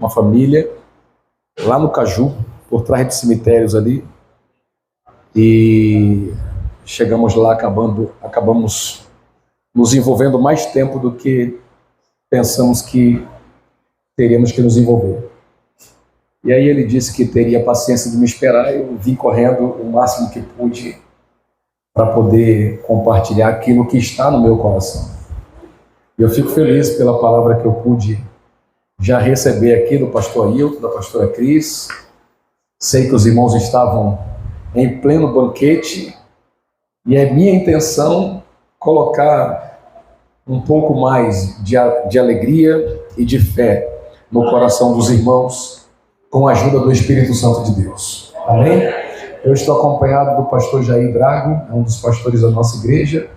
uma família, lá no Caju, por trás de cemitérios ali, e chegamos lá, acabamos nos envolvendo mais tempo do que pensamos que teríamos que nos envolver. E aí ele disse que teria paciência de me esperar, eu vim correndo o máximo que pude para poder compartilhar aquilo que está no meu coração. E eu fico feliz pela palavra que eu pude já receber aqui do pastor Ailton, da pastora Cris. Sei que os irmãos estavam em pleno banquete e é minha intenção colocar um pouco mais de alegria e de fé no coração dos irmãos com a ajuda do Espírito Santo de Deus. Amém? Eu estou acompanhado do pastor Jair Drago, é um dos pastores da nossa igreja,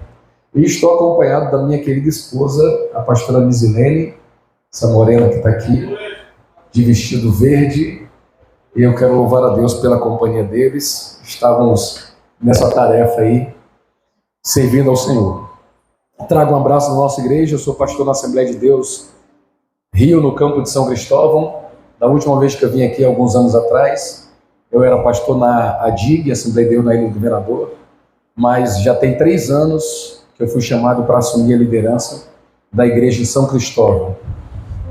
e estou acompanhado da minha querida esposa, a pastora Misilene, essa morena que está aqui, de vestido verde, e eu quero louvar a Deus pela companhia deles. Estávamos nessa tarefa aí, servindo ao Senhor. Trago um abraço da nossa igreja, eu sou pastor na Assembleia de Deus Rio, no campo de São Cristóvão. Da última vez que eu vim aqui, alguns anos atrás, eu era pastor na ADIG, Assembleia de Deus na Ilha do Governador, mas já tem 3 anos que eu fui chamado para assumir a liderança da igreja de São Cristóvão.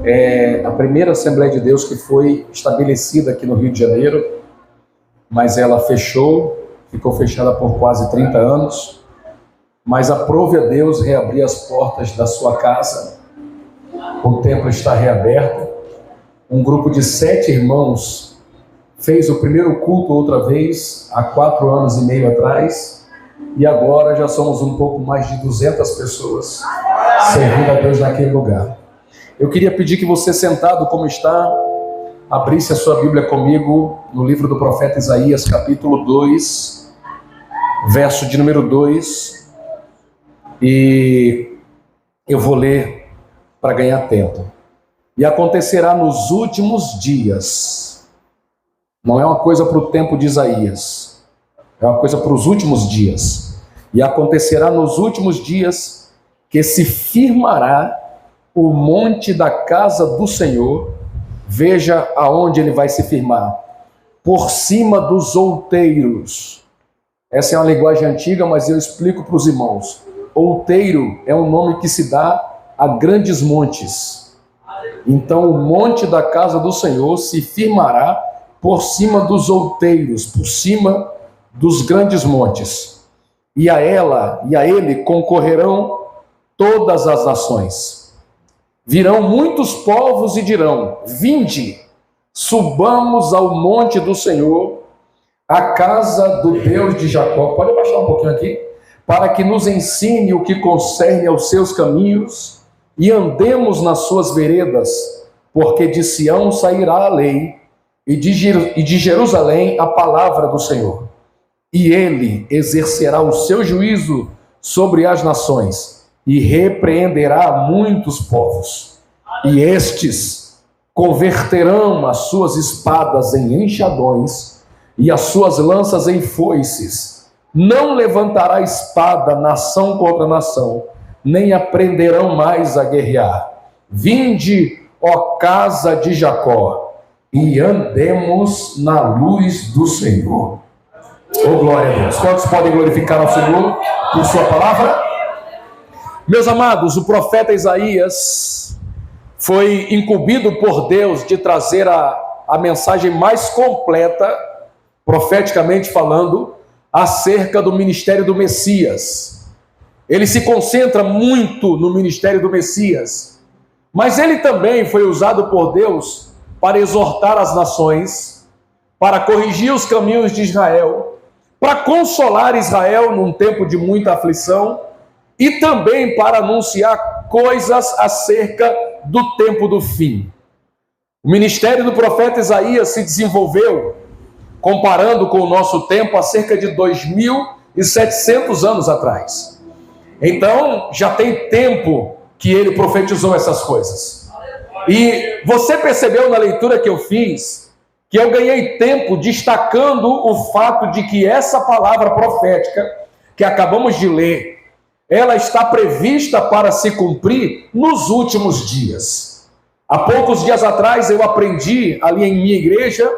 É a primeira Assembleia de Deus que foi estabelecida aqui no Rio de Janeiro, mas ela ficou fechada por quase 30 anos, mas aprove a Deus reabrir as portas da sua casa. O templo está reaberto. Um grupo de 7 irmãos fez o primeiro culto outra vez, há 4 anos e meio atrás, e agora já somos um pouco mais de 200 pessoas servindo a Deus naquele lugar. Eu queria pedir que você, sentado como está, abrisse a sua Bíblia comigo no livro do profeta Isaías, capítulo 2, verso de número 2, e eu vou ler para ganhar tempo. E acontecerá nos últimos dias, não é uma coisa para o tempo de Isaías, é uma coisa para os últimos dias. E acontecerá nos últimos dias que se firmará o monte da casa do Senhor. Veja aonde ele vai se firmar: por cima dos outeiros. Essa é uma linguagem antiga, mas eu explico para os irmãos. Outeiro é um nome que se dá a grandes montes. Então o monte da casa do Senhor se firmará por cima dos outeiros, por cima dos grandes montes. E a ele concorrerão todas as nações. Virão muitos povos e dirão: vinde, subamos ao monte do Senhor, à casa do Deus de Jacó. Pode abaixar um pouquinho aqui? Para que nos ensine o que concerne aos seus caminhos e andemos nas suas veredas, porque de Sião sairá a lei e de Jerusalém a palavra do Senhor. E ele exercerá o seu juízo sobre as nações e repreenderá muitos povos. E estes converterão as suas espadas em enxadões e as suas lanças em foices. Não levantará espada nação contra nação, nem aprenderão mais a guerrear. Vinde, ó casa de Jacó, e andemos na luz do Senhor. Oh, glória a Deus. Quantos podem glorificar ao Senhor por sua palavra? Meus amados, o profeta Isaías foi incumbido por Deus de trazer a mensagem mais completa, profeticamente falando, acerca do ministério do Messias. Ele se concentra muito no ministério do Messias, mas ele também foi usado por Deus para exortar as nações, para corrigir os caminhos de Israel, para consolar Israel num tempo de muita aflição e também para anunciar coisas acerca do tempo do fim. O ministério do profeta Isaías se desenvolveu, comparando com o nosso tempo, há cerca de 2.700 anos atrás. Então, já tem tempo que ele profetizou essas coisas. E você percebeu na leitura que eu fiz, que eu ganhei tempo destacando o fato de que essa palavra profética que acabamos de ler, ela está prevista para se cumprir nos últimos dias. Há poucos dias atrás eu aprendi ali em minha igreja,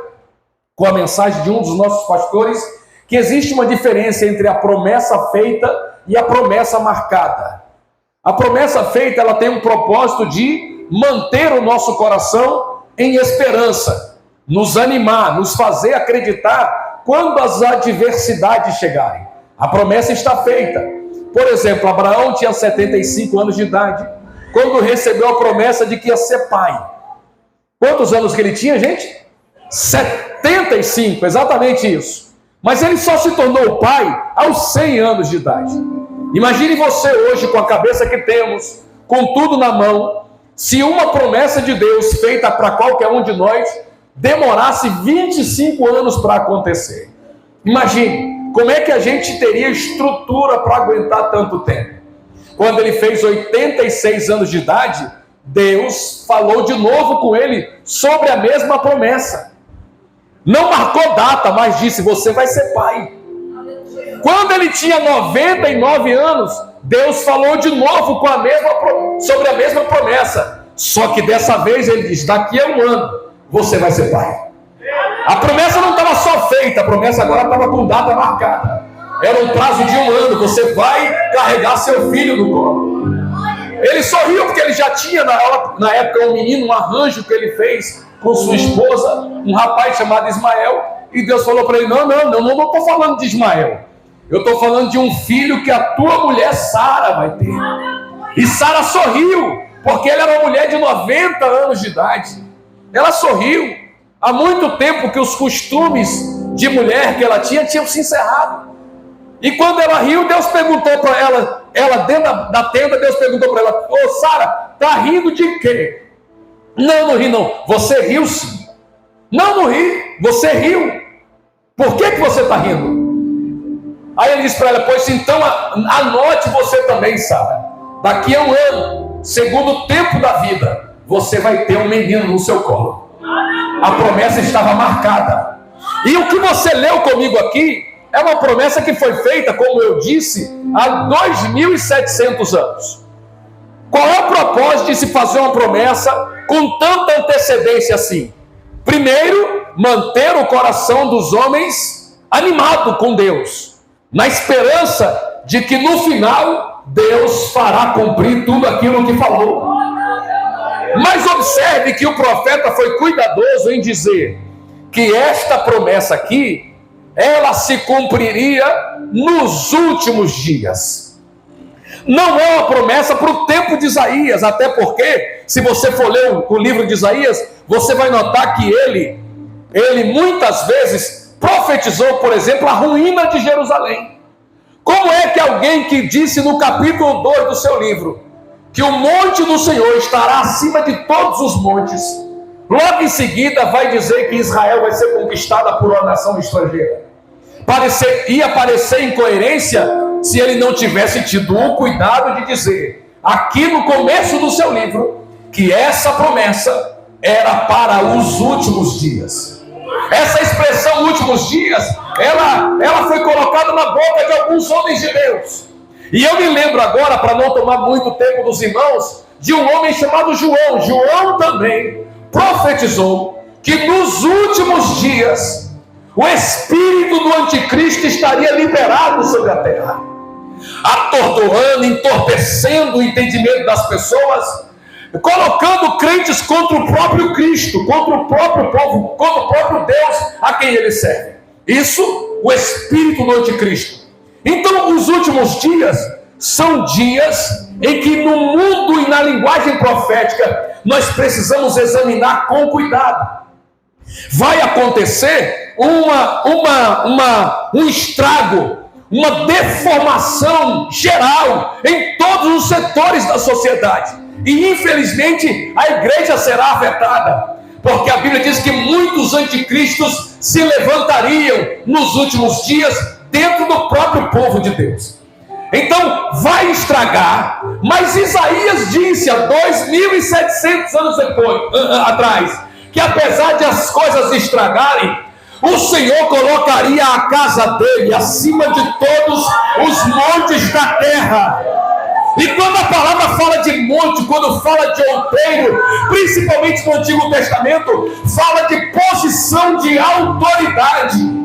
com a mensagem de um dos nossos pastores, que existe uma diferença entre a promessa feita e a promessa marcada. A promessa feita, ela tem um propósito de manter o nosso coração em esperança, nos animar, nos fazer acreditar quando as adversidades chegarem. A promessa está feita. Por exemplo, Abraão tinha 75 anos de idade, quando recebeu a promessa de que ia ser pai. Quantos anos que ele tinha, gente? 75, exatamente isso. Mas ele só se tornou pai aos 100 anos de idade. Imagine você hoje, com a cabeça que temos, com tudo na mão, se uma promessa de Deus feita para qualquer um de nós demorasse 25 anos para acontecer. Imagine, como é que a gente teria estrutura para aguentar tanto tempo? Quando ele fez 86 anos de idade, Deus falou de novo com ele sobre a mesma promessa. Não marcou data, mas disse, você vai ser pai. Quando ele tinha 99 anos, Deus falou de novo sobre a mesma promessa. Só que dessa vez ele diz, daqui a um ano, você vai ser pai. A promessa não estava só feita, a promessa agora estava com data marcada. Era um prazo de um ano, você vai carregar seu filho no colo. Ele sorriu porque ele já tinha na época um menino, um arranjo que ele fez com sua esposa, um rapaz chamado Ismael, e Deus falou para ele, não estou falando de Ismael, eu estou falando de um filho que a tua mulher Sara vai ter. E Sara sorriu, porque ela era uma mulher de 90 anos de idade. Ela sorriu. Há muito tempo que os costumes de mulher que ela tinham se encerrado. E quando ela riu, Deus perguntou para ela dentro da tenda, Deus perguntou para ela, ô Sara, está rindo de quê? Não ri não. Você riu sim. Não ri, você riu. Por que você está rindo? Aí ele disse para ela, pois então anote você também, Sara. Daqui a um ano, segundo o tempo da vida, você vai ter um menino no seu colo. A promessa estava marcada. E o que você leu comigo aqui é uma promessa que foi feita, como eu disse, há 2.700 anos. Qual é o propósito de se fazer uma promessa com tanta antecedência assim? Primeiro, manter o coração dos homens animado com Deus, na esperança de que no final Deus fará cumprir tudo aquilo que falou. Mas observe que o profeta foi cuidadoso em dizer que esta promessa aqui, ela se cumpriria nos últimos dias. Não é uma promessa para o tempo de Isaías, até porque, se você for ler o livro de Isaías, você vai notar que ele muitas vezes profetizou, por exemplo, a ruína de Jerusalém. Como é que alguém que disse no capítulo 2 do seu livro, que o monte do Senhor estará acima de todos os montes, logo em seguida vai dizer que Israel vai ser conquistada por uma nação estrangeira? Ia parecer incoerência se ele não tivesse tido o cuidado de dizer, aqui no começo do seu livro, que essa promessa era para os últimos dias. Essa expressão últimos dias, ela foi colocada na boca de alguns homens de Deus. E eu me lembro agora, para não tomar muito tempo dos irmãos, de um homem chamado João. João também profetizou que nos últimos dias o espírito do anticristo estaria liberado sobre a terra, atordoando, entorpecendo o entendimento das pessoas, colocando crentes contra o próprio Cristo, contra o próprio povo, contra o próprio Deus a quem ele serve. Isso, o espírito do anticristo. Então, os últimos dias são dias em que no mundo e na linguagem profética nós precisamos examinar com cuidado. Vai acontecer um estrago, uma deformação geral em todos os setores da sociedade. E infelizmente a igreja será afetada, porque a Bíblia diz que muitos anticristos se levantariam nos últimos dias dentro do próprio povo de Deus. Então vai estragar, mas Isaías disse há 2.700 anos atrás, que apesar de as coisas estragarem, o Senhor colocaria a casa dele acima de todos os montes da terra. E quando a palavra fala de monte, quando fala de outeiro, principalmente no Antigo Testamento, fala de posição de autoridade.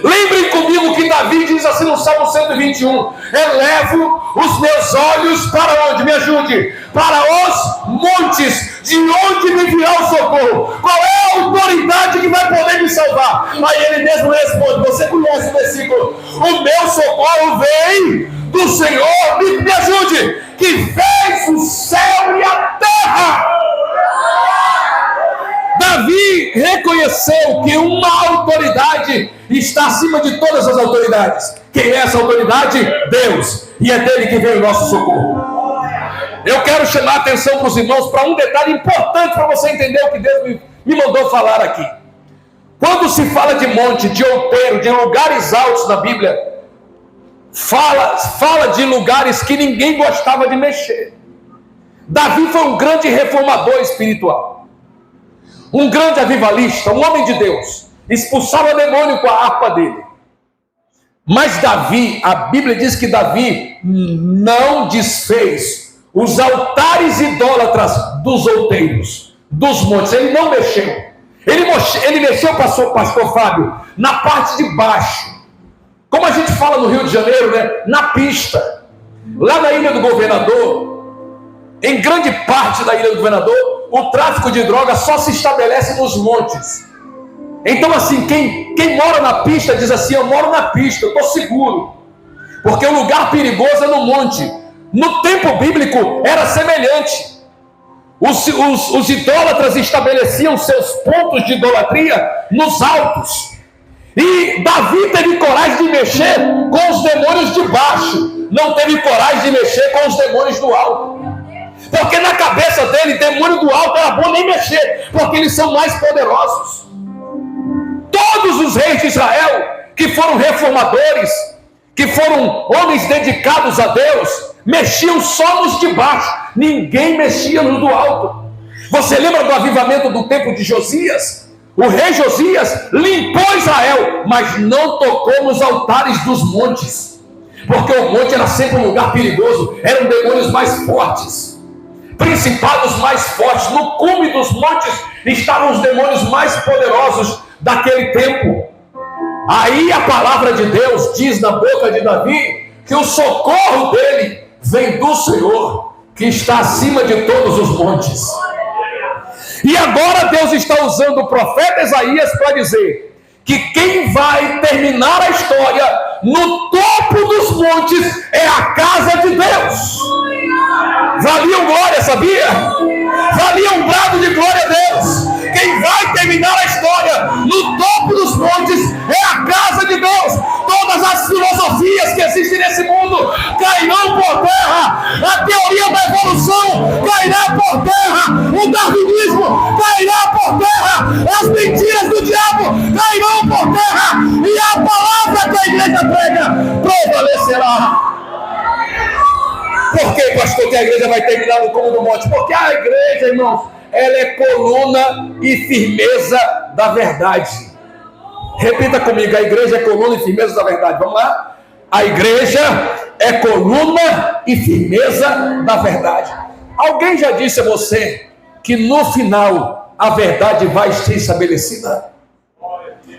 Lembrem comigo que Davi diz assim no Salmo 121: elevo os meus olhos para onde? Me ajude. Para os montes, de onde me virá o socorro? Qual é a autoridade que vai poder me salvar? Aí ele mesmo responde, você conhece o versículo: o meu socorro vem do Senhor, me ajude, que fez o céu e a terra. Davi reconheceu que uma autoridade está acima de todas as autoridades. Quem é essa autoridade? Deus. E é dele que vem o nosso socorro. Eu quero chamar a atenção para os irmãos para um detalhe importante para você entender o que Deus me mandou falar aqui. Quando se fala de monte, de outeiro, de lugares altos na Bíblia, fala de lugares que ninguém gostava de mexer. Davi foi um grande reformador espiritual, um grande avivalista, um homem de Deus, expulsava demônio com a harpa dele. Mas Davi, a Bíblia diz que Davi não desfez os altares idólatras dos outeiros, dos montes. Ele não mexeu. Ele mexeu, pastor Fábio, na parte de baixo. Como a gente fala no Rio de Janeiro, né? Na pista. Lá na Ilha do Governador, em grande parte da Ilha do Governador, o tráfico de drogas só se estabelece nos montes. Então assim, quem mora na pista diz assim: eu moro na pista, eu estou seguro. Porque o lugar perigoso é no monte. No tempo bíblico era semelhante. Os idólatras estabeleciam seus pontos de idolatria nos altos. E Davi teve coragem de mexer com os demônios de baixo, não teve coragem de mexer com os demônios do alto. Porque na cabeça dele, demônio do alto era bom nem mexer, porque eles são mais poderosos. Todos os reis de Israel que foram reformadores, que foram homens dedicados a Deus, mexiam só nos de baixo, ninguém mexia no do alto. Você lembra do avivamento do tempo de Josias? O rei Josias limpou Israel, mas não tocou nos altares dos montes, porque o monte era sempre um lugar perigoso, eram demônios mais fortes, principados mais fortes. No cume dos montes estavam os demônios mais poderosos daquele tempo. Aí a palavra de Deus diz na boca de Davi que o socorro dele vem do Senhor, que está acima de todos os montes. E agora Deus está usando o profeta Isaías para dizer que quem vai terminar a história no topo dos montes é a casa de Deus. Valia um glória, sabia? Valia um brado de glória a Deus. Quem vai terminar a história no topo dos montes é a casa de Deus. Todas as filosofias que existem nesse mundo cairão por terra. A teoria da evolução cairá por terra. O darwinismo cairá por terra. As mentiras do diabo cairão por terra. E a palavra que a igreja prega prevalecerá. Por que, pastor, que a igreja vai terminar no cume do monte? Porque a igreja, irmãos, ela é coluna e firmeza da verdade. Repita comigo: a igreja é coluna e firmeza da verdade. Vamos lá? A igreja é coluna e firmeza da verdade. Alguém já disse a você que no final a verdade vai ser estabelecida?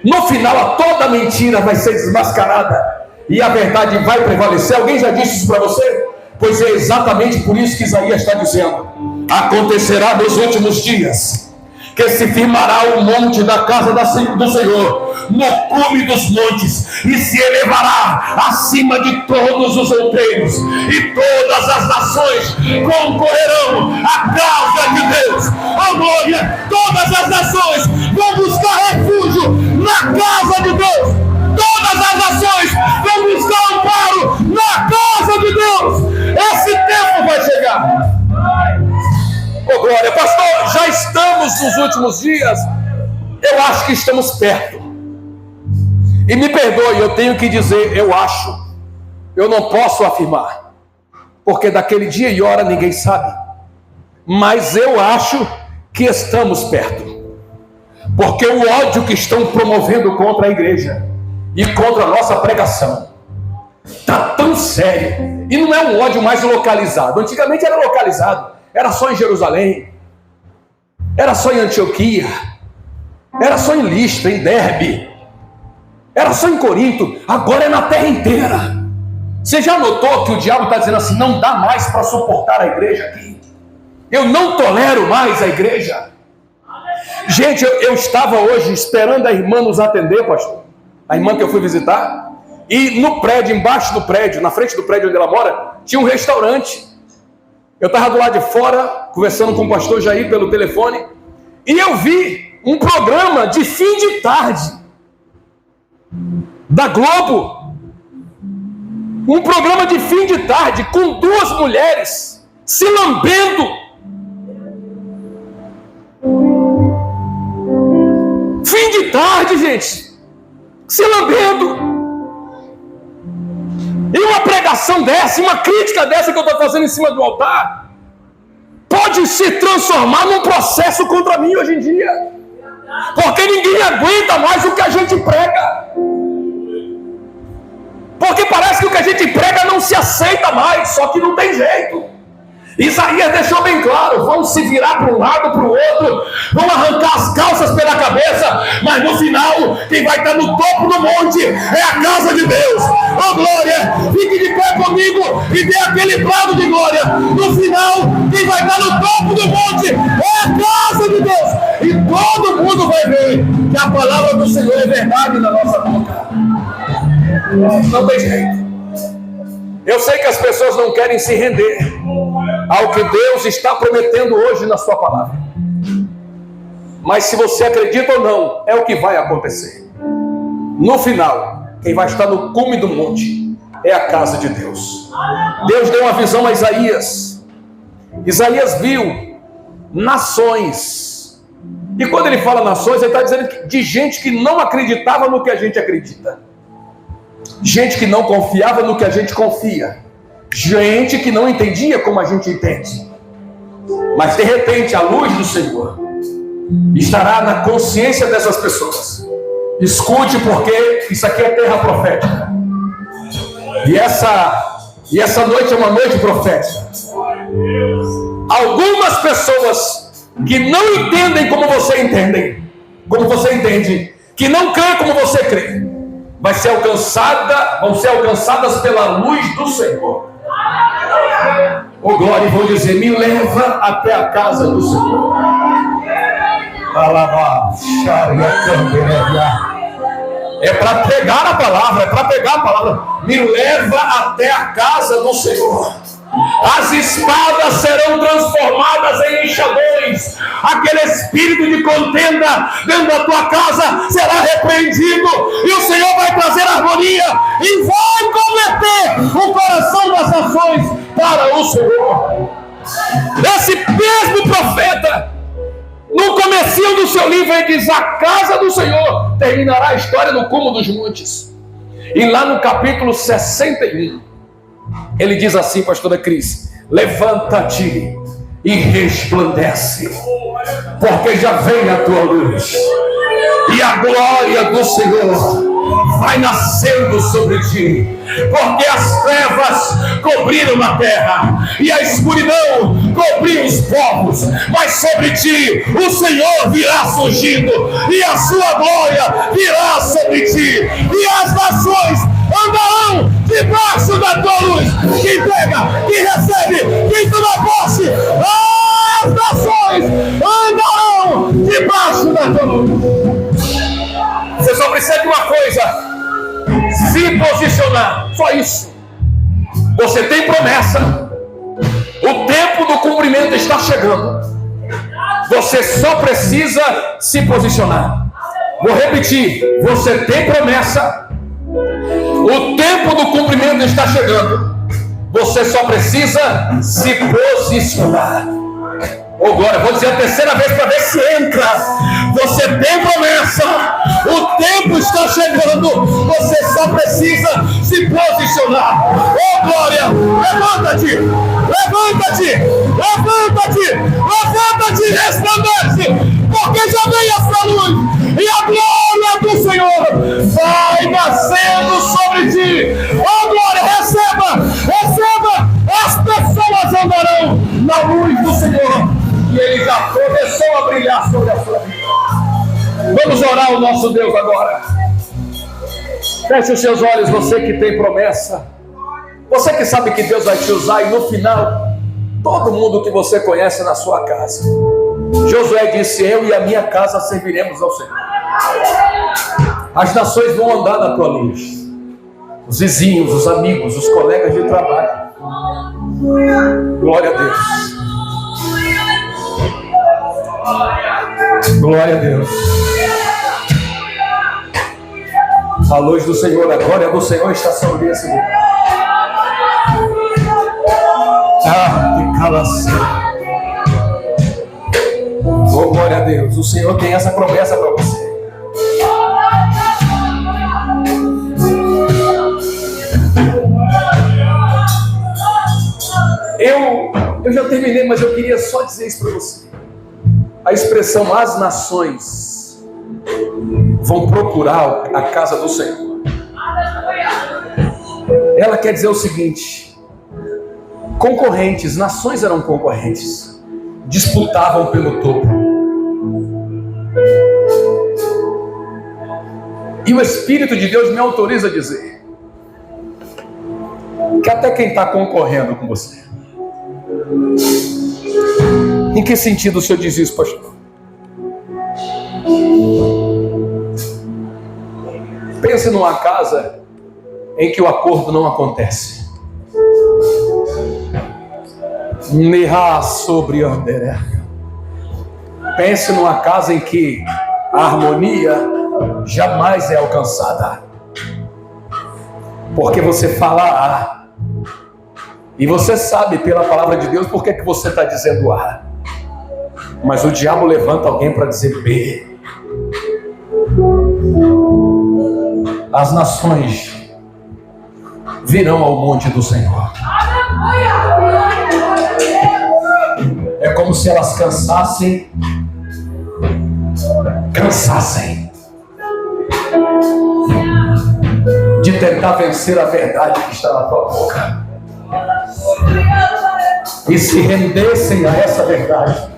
No final toda mentira vai ser desmascarada e a verdade vai prevalecer. Alguém já disse isso para você? Pois é exatamente por isso que Isaías está dizendo: acontecerá nos últimos dias que se firmará o monte da casa do Senhor no cume dos montes, e se elevará acima de todos os outeiros, e todas as nações concorrerão à causa de Deus. Oh glória! Todas as nações vão buscar refúgio na casa de Deus. Todas as nações vão buscar amparo na casa de Deus. Esse tempo vai chegar. Oh glória! Pastor, já estamos nos últimos dias? Eu acho que estamos perto. E me perdoe, eu tenho que dizer eu acho. Eu não posso afirmar, porque daquele dia e hora ninguém sabe. Mas eu acho que estamos perto, porque o ódio que estão promovendo contra a igreja e contra a nossa pregação Está tão sério. E não é um ódio mais localizado. Antigamente era localizado. Era só em Jerusalém. Era só em Antioquia. Era só em Listra, em Derbe. Era só em Corinto. Agora é na terra inteira. Você já notou que o diabo está dizendo assim, não dá mais para suportar a igreja aqui. Eu não tolero mais a igreja. Gente, eu estava hoje esperando a irmã nos atender, pastor. A irmã que eu fui visitar. E no prédio, embaixo do prédio, na frente do prédio onde ela mora, tinha um restaurante. Eu estava do lado de fora, conversando com o pastor Jair pelo telefone. E eu vi um programa de fim de tarde da Globo. Um programa de fim de tarde com duas mulheres se lambendo. Fim de tarde, gente. Se lambendo. E uma pregação dessa, uma crítica dessa que eu estou fazendo em cima do altar, pode se transformar num processo contra mim hoje em dia. Porque ninguém aguenta mais o que a gente prega. Porque parece que o que a gente prega não se aceita mais, só que não tem jeito. Isaías deixou bem claro, vão se virar para um lado, para o outro, vão arrancar as calças pela cabeça, mas no final, quem vai estar no topo do monte é a casa de Deus. Oh glória, fique de pé comigo e dê aquele brado de glória. No final, quem vai estar no topo do monte é a casa de Deus. E todo mundo vai ver que a palavra do Senhor é verdade na nossa boca. Não tem jeito. Eu sei que as pessoas não querem se render ao que Deus está prometendo hoje na sua palavra. Mas se você acredita ou não, é o que vai acontecer. No final, quem vai estar no cume do monte é a casa de Deus. Deus deu uma visão a Isaías. Isaías viu nações. E quando ele fala nações, ele está dizendo de gente que não acreditava no que a gente acredita. Gente que não confiava no que a gente confia. Gente que não entendia como a gente entende. Mas de repente a luz do Senhor estará na consciência dessas pessoas. Escute, porque isso aqui é terra profética. E essa noite é uma noite profética. Algumas pessoas que não entendem como você entende, que não creem como você crê, vão ser alcançadas pela luz do Senhor. Oh glória, vou dizer, me leva até a casa do Senhor. É para pegar a palavra, me leva até a casa do Senhor. As espadas serão transformadas em enxadões. Aquele espírito de contenda dentro da tua casa será repreendido. E o Senhor vai trazer harmonia e vai converter o coração das nações para o Senhor. Esse mesmo profeta, no comecinho do seu livro, ele diz: a casa do Senhor terminará a história no cume dos montes. E lá no capítulo 61, ele diz assim, pastora Cris: levanta-te e resplandece, porque já vem a tua luz, e a glória do Senhor vai nascendo sobre ti, porque as trevas cobriram a terra, e a escuridão cobriu os povos, mas sobre ti o Senhor virá surgindo, e a sua glória virá sobre ti, e as nações andarão debaixo da tua luz. Quem pega, quem recebe, quem toma posse, as nações andarão debaixo da tua luz. Você só precisa de uma coisa: se posicionar. Só isso. Você tem promessa. O tempo do cumprimento está chegando. Você só precisa se posicionar. Vou repetir: você tem promessa. O tempo do cumprimento está chegando. Você só precisa se posicionar. Oh glória, vou dizer a terceira vez para ver se entra. Você tem promessa. O tempo está chegando. Você só precisa se posicionar. Oh glória, levanta-te, levanta-te, levanta-te, levanta-te, resplandece, porque já vem essa luz, e a glória do Senhor vai nascendo sobre ti. Oh glória, e Ele já começou a brilhar sobre a sua vida. Vamos orar ao nosso Deus agora. Feche os seus olhos, você que tem promessa. Você que sabe que Deus vai te usar e no final, todo mundo que você conhece na sua casa. Josué disse: eu e a minha casa serviremos ao Senhor. As nações vão andar na tua luz. Os vizinhos, os amigos, os colegas de trabalho. Glória a Deus. Glória a Deus. A luz do Senhor, a glória do Senhor está sobre esse lugar. Que calação. Oh, glória a Deus. O Senhor tem essa promessa para você. Eu já terminei, mas eu queria só dizer isso para você. A expressão as nações vão procurar a casa do Senhor. Ela quer dizer o seguinte: concorrentes, nações eram concorrentes, disputavam pelo topo. E o Espírito de Deus me autoriza a dizer que até quem está concorrendo com você. Em que sentido o senhor diz isso, pastor? Pense numa casa em que o acordo não acontece. Pense numa casa em que a harmonia jamais é alcançada. Porque você fala A. E você sabe pela palavra de Deus por que você está dizendo A. Mas o diabo levanta alguém para dizer B. As nações virão ao monte do Senhor. É como se elas cansassem de tentar vencer a verdade que está na tua boca e se rendessem a essa verdade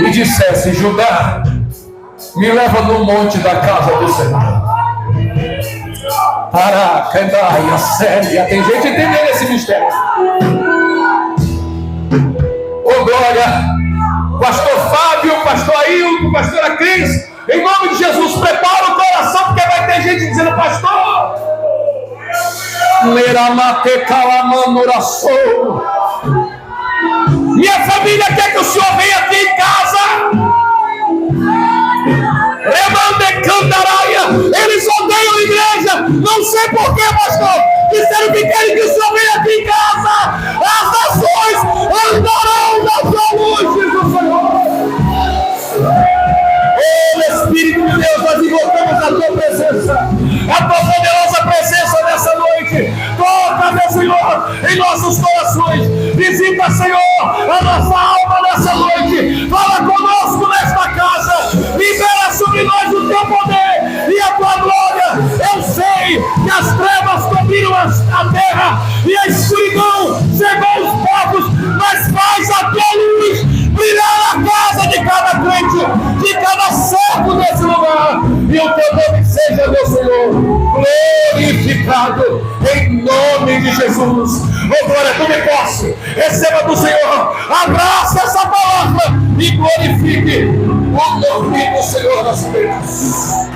e dissessem: Judá, me leva no monte da casa do Senhor. Para cantar séria. Tem gente entendendo esse mistério. Oh, glória. Pastor Fábio, pastor Ailton, pastora Cris, em nome de Jesus, prepara o coração, porque vai ter gente dizendo: pastor, minha família quer que o senhor venha aqui em casa. Eles odeiam a igreja. Não sei porquê, pastor. Disseram que querem que o senhor venha aqui em casa. As nações andarão na sua luz, diz o Senhor. Oh, Espírito de Deus, nós invocamos a tua presença, a tua poderosa presença nessa noite. Toca, meu Senhor, em nossos corações. Visita, Senhor, a nossa alma nessa noite. Fala conosco nesta casa. Libera sobre nós o teu poder e a tua glória. Eu sei que as trevas dominam a terra e a escuridão cegou os povos, mas faz a tua luz brilhar na casa de cada crente, de cada servo desse lugar, e o teu nome seja, meu Senhor, glorificado em nome de Jesus. Oh, glória, tome posse, receba do Senhor, abraça essa palavra e glorifique o nome do Senhor nas vidas.